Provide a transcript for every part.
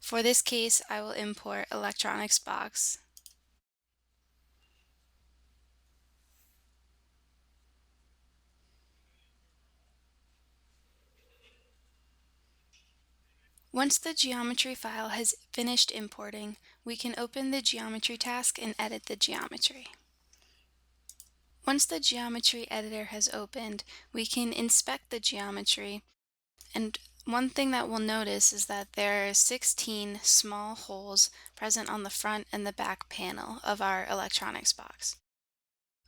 For this case, I will import electronics box. Once the geometry file has finished importing, we can open the geometry task and edit the geometry. Once the geometry editor has opened, we can inspect the geometry, and one thing that we'll notice is that there are 16 small holes present on the front and the back panel of our electronics box.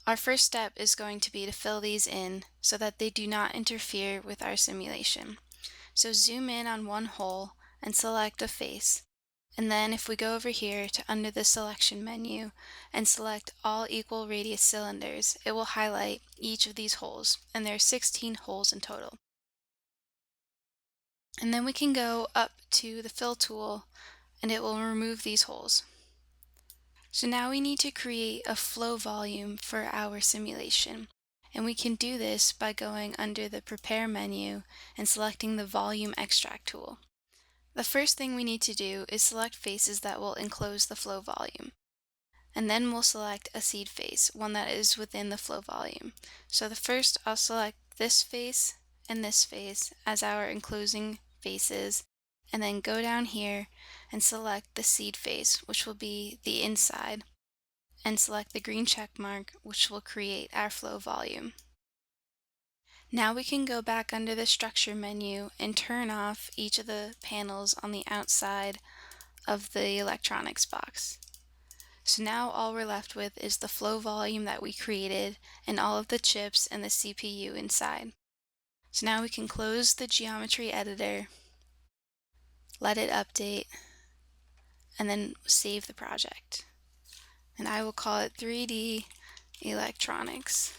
Our first step is going to be to fill these in so that they do not interfere with our simulation. So zoom in on one hole and select a face. And then if we go over here to under the selection menu and select all equal radius cylinders, it will highlight each of these holes, and there are 16 holes in total. And then we can go up to the fill tool and it will remove these holes. So now we need to create a flow volume for our simulation. And we can do this by going under the Prepare menu and selecting the Volume Extract tool. The first thing we need to do is select faces that will enclose the flow volume. And then we'll select a seed face, one that is within the flow volume. So the first, I'll select this face and this face as our enclosing faces, and then go down here and select the seed face, which will be the inside, and select the green check mark, which will create our flow volume. Now we can go back under the structure menu and turn off each of the panels on the outside of the electronics box. So now all we're left with is the flow volume that we created and all of the chips and the CPU inside. So now we can close the geometry editor, let it update, and then save the project. And I will call it 3D Electronics.